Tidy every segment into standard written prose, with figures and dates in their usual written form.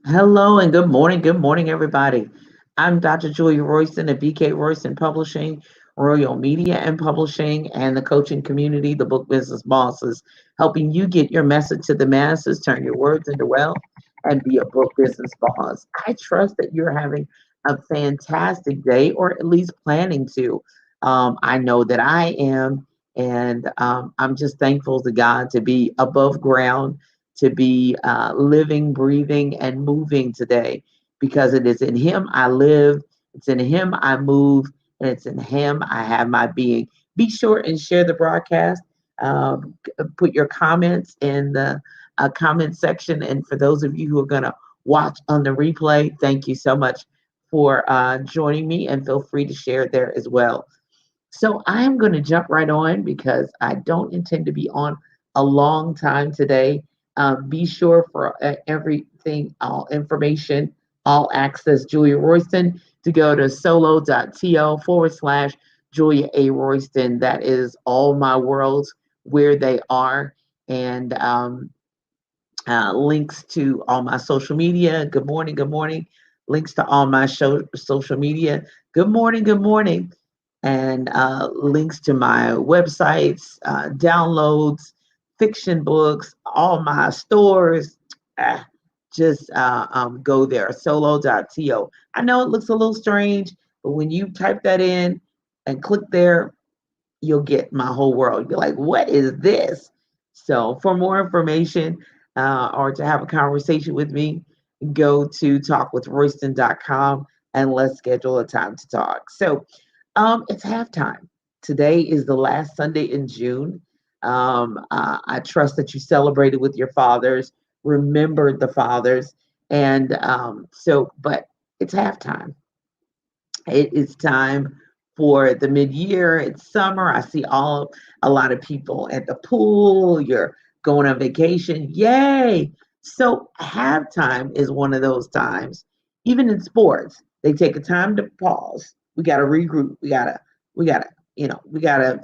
Hello and good morning, everybody. I'm Dr. Julia Royston at BK Royston Publishing, Royal Media and Publishing, and the coaching community, the Book Business Bosses, helping you get your message to the masses, turn your words into wealth, and be a book business boss. I trust that you're having a fantastic day, or at least planning to. I know that I am, and I'm just thankful to God to be above ground, to be living, breathing, and moving today because it is in Him I live, it's in Him I move, and it's in Him I have my being. Be sure and share the broadcast. Put your comments in the comment section. And for those of you who are going to watch on the replay, thank you so much for joining me and feel free to share there as well. So I'm going to jump right on because I don't intend to be on a long time today. Be sure for everything, all information, all access, Julia Royston, to go to solo.to/. Julia A. Royston. That is all my worlds where they are. And links to all my social media. Good morning. Good morning. Links to all my social media. Good morning. Good morning. And links to my websites, downloads, fiction books, all my stores. Ah, just go there, solo.to. I know it looks a little strange, but when you type that in and click there, you'll get my whole world. You're like, what is this? So, for more information or to have a conversation with me, go to talkwithroyston.com and let's schedule a time to talk. So, it's halftime. Today is the last Sunday in June. I trust that you celebrated with your fathers, remembered the fathers, and but it's halftime. It is time for the mid-year. It's summer. I see a lot of people at the pool. You're going on vacation. Yay! So halftime is one of those times. Even in sports, they take a time to pause. We got to regroup. We gotta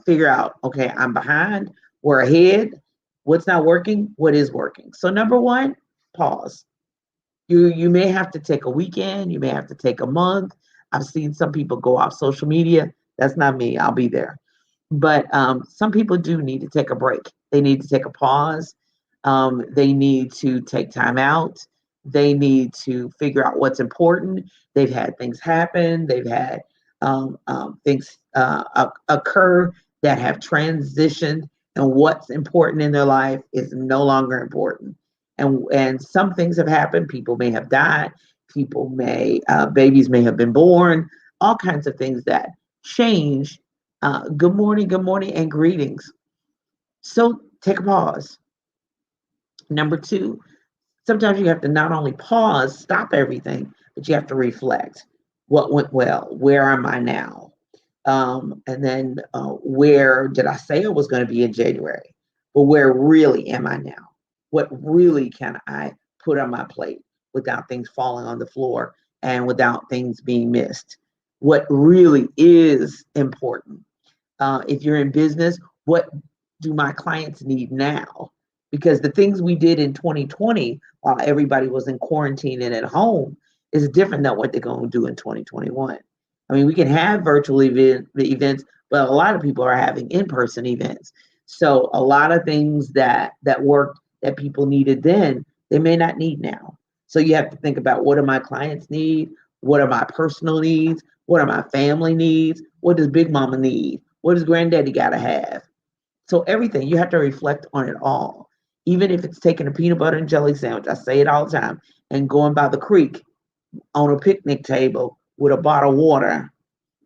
figure out, okay, I'm behind, we're ahead, what's not working, what is working. So number one, pause. You may have to take a weekend, you may have to take a month. I've seen some people go off social media. That's not me. I'll be there. But some people do need to take a break. They need to take a pause. They need to take time out. They need to figure out what's important. They've had things happen. They've had things occur that have transitioned, and what's important in their life is no longer important. And some things have happened. People may have died. People may babies may have been born. All kinds of things that change. Good morning, and greetings. So take a pause. Number two, sometimes you have to not only pause, stop everything, but you have to reflect. What went well? Where am I now? And then where did I say I was going to be in January? But where really am I now? What really can I put on my plate without things falling on the floor and without things being missed? What really is important? If you're in business, what do my clients need now? Because the things we did in 2020 while everybody was in quarantine and at home is different than what they're going to do in 2021. I mean, we can have virtual events, but a lot of people are having in-person events. So a lot of things that worked that people needed then, they may not need now. So you have to think about, what do my clients need? What are my personal needs? What are my family needs? What does Big Mama need? What does Granddaddy got to have? So everything, you have to reflect on it all. Even if it's taking a peanut butter and jelly sandwich, I say it all the time, and going by the creek on a picnic table with a bottle of water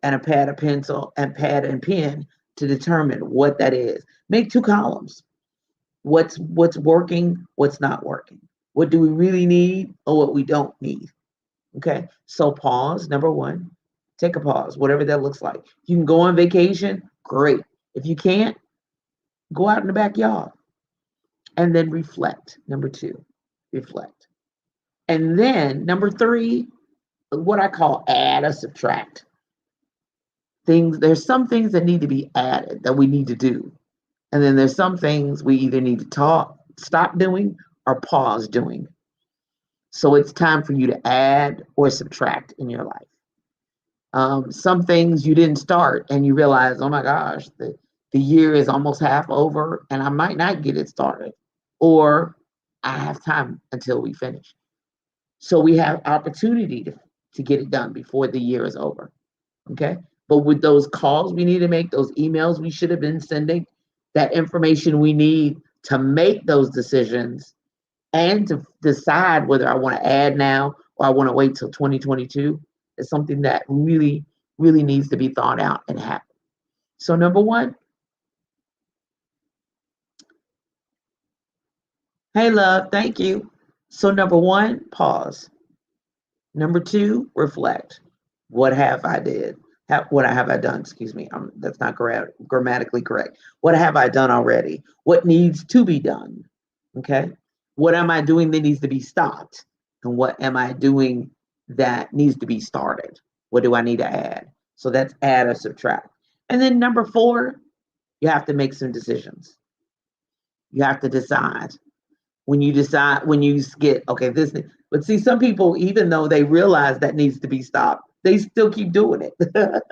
and a pad of pencil and pad and pen to determine what that is. Make two columns. What's working, what's not working. What do we really need or what we don't need? Okay. So pause, number one. Take a pause, whatever that looks like. You can go on vacation, great. If you can't, go out in the backyard and then reflect. Number two, reflect. And then number three, what I call add or subtract. There's some things that need to be added that we need to do. And then there's some things we either need to stop doing or pause doing. So it's time for you to add or subtract in your life. Some things you didn't start and you realize, oh my gosh, the year is almost half over and I might not get it started. Or I have time until we finish. So we have opportunity to get it done before the year is over. Okay. But with those calls we need to make, those emails we should have been sending, that information we need to make those decisions and to decide whether I want to add now or I want to wait till 2022 is something that really, really needs to be thought out and happen. So, number one, hey, love, thank you. So, number one, pause. Number two, reflect. What have I did? What have I done? Excuse me. That's not grammatically correct. What have I done already? What needs to be done? Okay. What am I doing that needs to be stopped? And what am I doing that needs to be started? What do I need to add? So that's add or subtract. And then number four, you have to make some decisions. You have to decide. When you get, okay, this, but see, some people, even though they realize that needs to be stopped, they still keep doing it.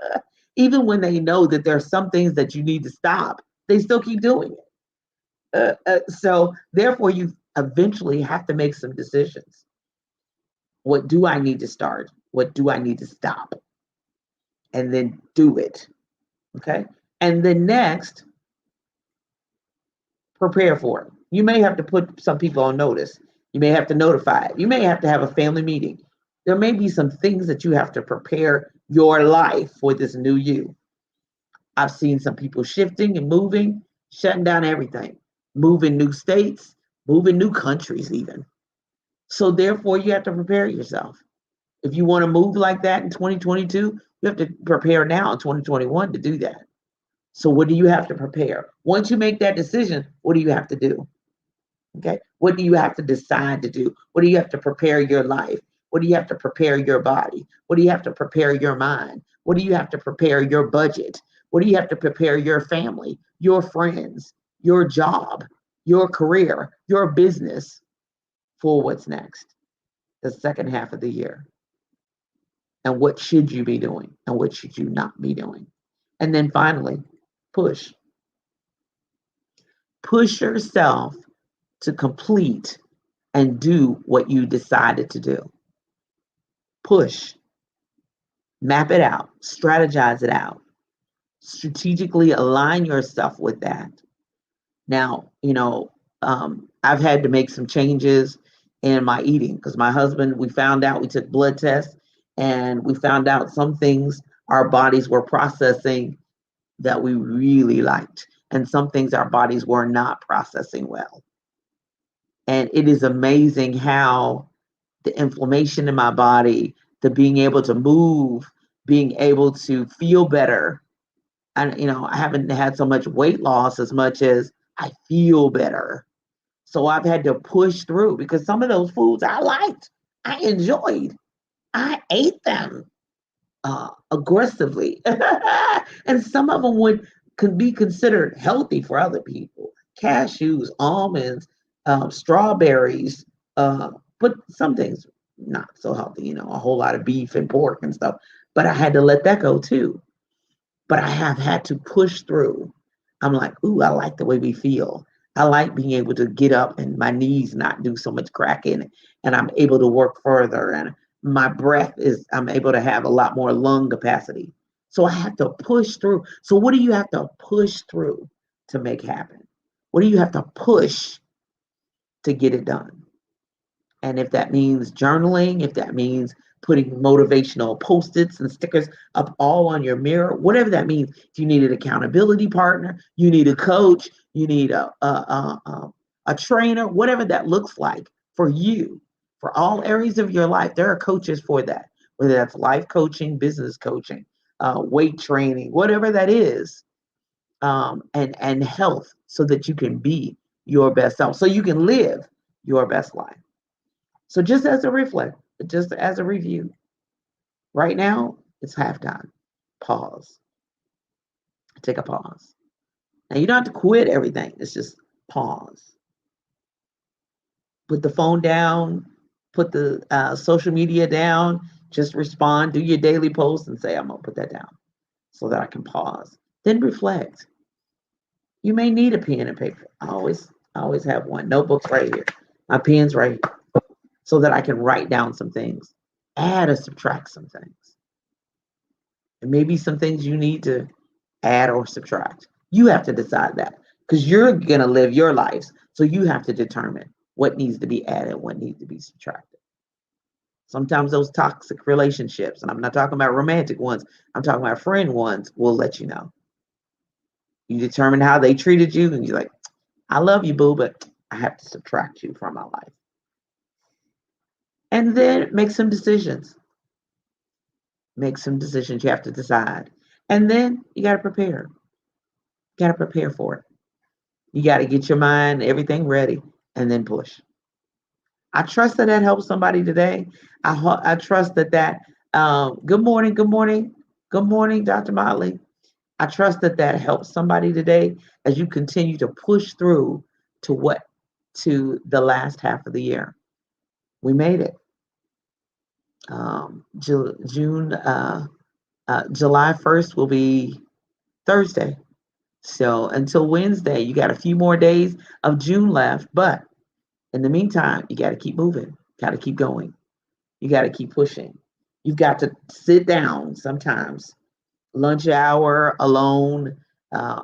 Even when they know that there are some things that you need to stop, they still keep doing it. So therefore, you eventually have to make some decisions. What do I need to start? What do I need to stop? And then do it. Okay. And then next, prepare for it. You may have to put some people on notice. You may have to notify it. You may have to have a family meeting. There may be some things that you have to prepare your life for this new you. I've seen some people shifting and moving, shutting down everything, moving new states, moving new countries, even. So, therefore, you have to prepare yourself. If you want to move like that in 2022, you have to prepare now in 2021 to do that. So, what do you have to prepare? Once you make that decision, what do you have to do? Okay. What do you have to decide to do? What do you have to prepare your life? What do you have to prepare your body? What do you have to prepare your mind? What do you have to prepare your budget? What do you have to prepare your family, your friends, your job, your career, your business for what's next, the second half of the year? And what should you be doing? And what should you not be doing? And then finally, push. Push yourself to complete and do what you decided to do. Push, map it out, strategize it out, strategically align yourself with that. Now, I've had to make some changes in my eating because my husband, we found out, we took blood tests and we found out some things our bodies were processing that we really liked, and some things our bodies were not processing well. And it is amazing how the inflammation in my body, the being able to move, being able to feel better. And, I haven't had so much weight loss as much as I feel better. So I've had to push through because some of those foods I liked, I enjoyed, I ate them aggressively. And some of them could be considered healthy for other people. Cashews, almonds, strawberries, but some things not so healthy, a whole lot of beef and pork and stuff. But I had to let that go too. But I have had to push through. I'm like, ooh, I like the way we feel. I like being able to get up and my knees not do so much cracking, and I'm able to work further, and my I'm able to have a lot more lung capacity. So I have to push through. So what do you have to push through to make happen? What do you have to push to get it done? And if that means journaling, if that means putting motivational post-its and stickers up all on your mirror, whatever that means, if you need an accountability partner, you need a coach, you need a trainer, whatever that looks like for you, for all areas of your life, there are coaches for that, whether that's life coaching, business coaching, weight training, whatever that is, and health, so that you can be your best self, so you can live your best life. So just as a reflect, just as a review, right now it's halftime. Pause. Take a pause. Now you don't have to quit everything. It's just pause. Put the phone down, put the social media down. Just respond, do your daily post, and say, I'm going to put that down so that I can pause. Then reflect. You may need a pen and paper. I always have one. Notebooks right here. My pen's right here so that I can write down some things, add or subtract some things. And maybe some things you need to add or subtract. You have to decide that because you're going to live your lives. So you have to determine what needs to be added, what needs to be subtracted. Sometimes those toxic relationships, and I'm not talking about romantic ones, I'm talking about friend ones, will let you know. You determine how they treated you, and you're like, I love you, boo, but I have to subtract you from my life. And then make some decisions. Make some decisions. You have to decide. And then you got to prepare. You got to prepare for it. You got to get your mind, everything ready, and then push. I trust that that helps somebody today. I trust that good morning, good morning, good morning, Dr. Motley. I trust that that helps somebody today as you continue to push through to what to the last half of the year. We made it. June, July 1st will be Thursday. So until Wednesday, you got a few more days of June left. But in the meantime, you got to keep moving, got to keep going. You got to keep pushing. You've got to sit down sometimes, lunch hour alone,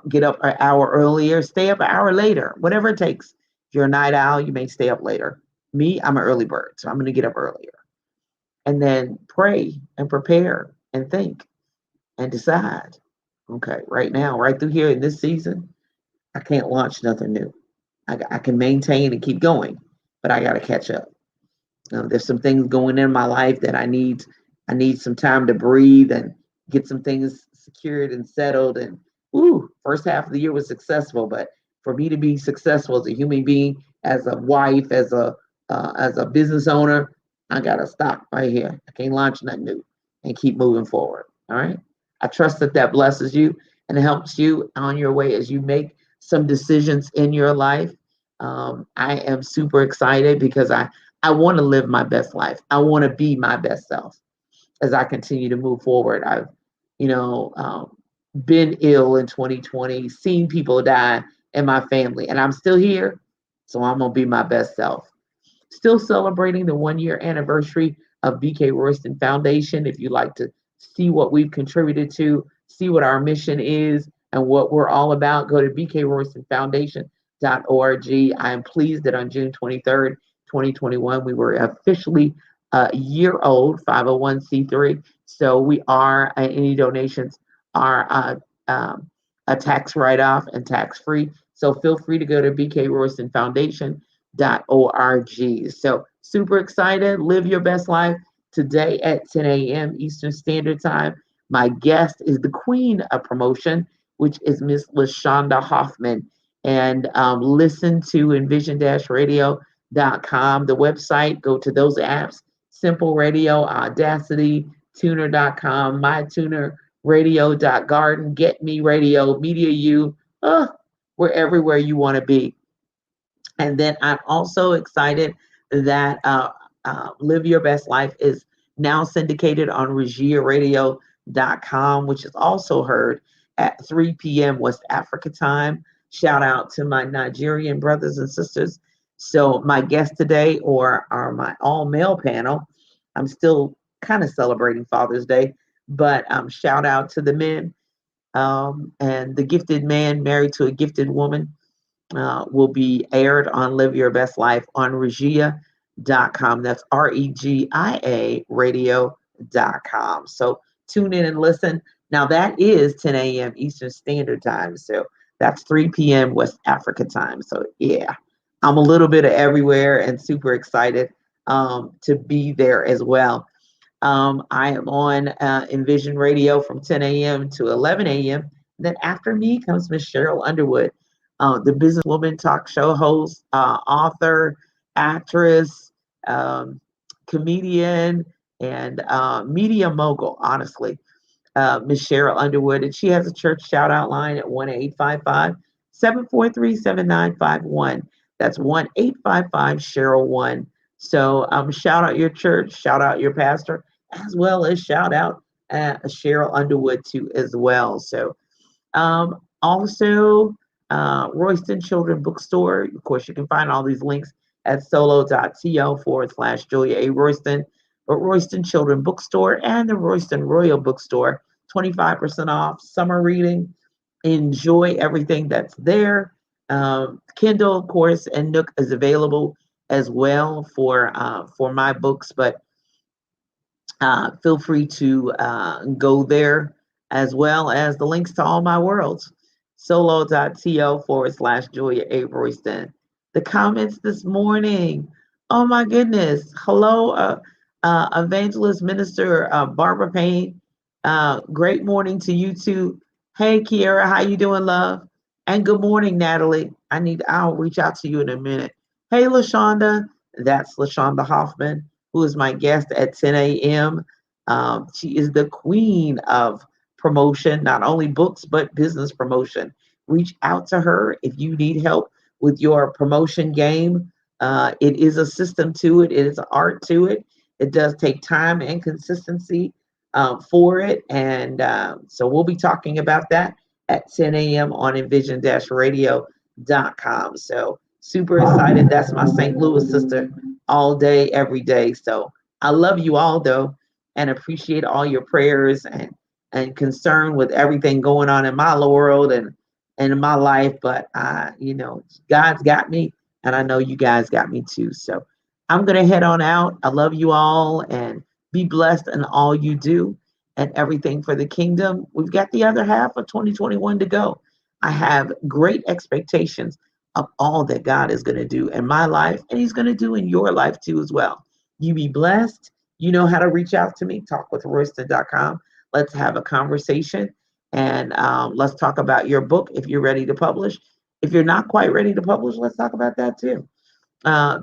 get up an hour earlier, stay up an hour later, whatever it takes. If you're a night owl, you may stay up later. Me, I'm an early bird, so I'm going to get up earlier. And then pray and prepare and think and decide. Okay, right now, right through here in this season, I can't launch nothing new. I can maintain and keep going, but I got to catch up. There's some things going in my life that I need some time to breathe and get some things secured and settled. And first half of the year was successful, but for me to be successful as a human being, as a wife, as a business owner, I gotta stop right here. I can't launch nothing new and keep moving forward. All right. I trust that that blesses you and helps you on your way as you make some decisions in your life. I am super excited because I want to live my best life. I want to be my best self as I continue to move forward. I've, you know, been ill in 2020, seen people die in my family, and I'm still here. So I'm going to be my best self. Still celebrating the 1 year anniversary of BK Royston Foundation. If you'd like to see what we've contributed to, see what our mission is, and what we're all about, go to bkroystonfoundation.org. I am pleased that on June 23rd, 2021, we were officially a year old, 501c3. So we are, any donations are a tax write-off and tax-free. So feel free to go to bkroystonfoundation.org. So super excited. Live your best life today at 10 a.m. Eastern Standard Time. My guest is the queen of promotion, which is Miss LaShonda Hoffman. And listen to envision-radio.com, the website. Go to those apps, Simple Radio, Audacity, tuner.com, MyTuner, radio.garden, Get Me Radio, Media U. We're everywhere you want to be. And then I'm also excited that Live Your Best Life is now syndicated on regiaradio.com, which is also heard at 3 p.m. West Africa time. Shout out to my Nigerian brothers and sisters. So my guest today, or my all-male panel, I'm still kind of celebrating Father's Day, but shout out to the men and the gifted man married to a gifted woman. Will be aired on Live Your Best Life on regia.com. That's REGIA radio.com. So tune in and listen. Now that is 10 a.m. Eastern Standard Time. So that's 3 p.m. West Africa time. So yeah, I'm a little bit of everywhere and super excited to be there as well. I am on Envision Radio from 10 a.m. to 11 a.m. Then after me comes Miss Cheryl Underwood, the businesswoman, talk show host, author, actress, comedian, and media mogul, honestly. Miss Cheryl Underwood. And she has a church shout out line at 1-855-743-7951. That's 1-855-Cheryl1. So shout out your church, shout out your pastor, as well as shout out Cheryl Underwood too as well. So also, Royston Children Bookstore. Of course, you can find all these links at solo.to/Julia A. Royston. But Royston Children Bookstore and the Royston Royal Bookstore, 25% off summer reading. Enjoy everything that's there. Kindle, of course, and Nook is available as well for my books, but feel free to go there as well as the links to all my worlds. Solo.to/Julia A. Royston. The comments this morning. Oh my goodness. Hello, Evangelist Minister Barbara Payne. Great morning to you too. Hey Kiera, how you doing, love? And good morning, Natalie. I'll reach out to you in a minute. Hey LaShonda, that's LaShonda Hoffman, who is my guest at 10 a.m. She is the queen of promotion, not only books, but business promotion. Reach out to her if you need help with your promotion game. It is a system to it, it is an art to it. It does take time and consistency for it. And so we'll be talking about that at 10 a.m. on envision-radio.com. So super excited. That's my St. Louis sister all day, every day. So I love you all though, and appreciate all your prayers and concern with everything going on in my world and in my life. But God's got me, and I know you guys got me too. So I'm gonna head on out. I love you all, and be blessed in all you do and everything for the kingdom. We've got the other half of 2021 to go. I have great expectations of all that God is going to do in my life, and He's going to do in your life too as well. You be blessed. You know how to reach out to me, talkwithroyston.com. Let's have a conversation, and let's talk about your book if you're ready to publish. If you're not quite ready to publish, let's talk about that too.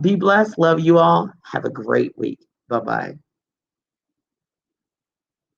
Be blessed. Love you all. Have a great week. Bye bye.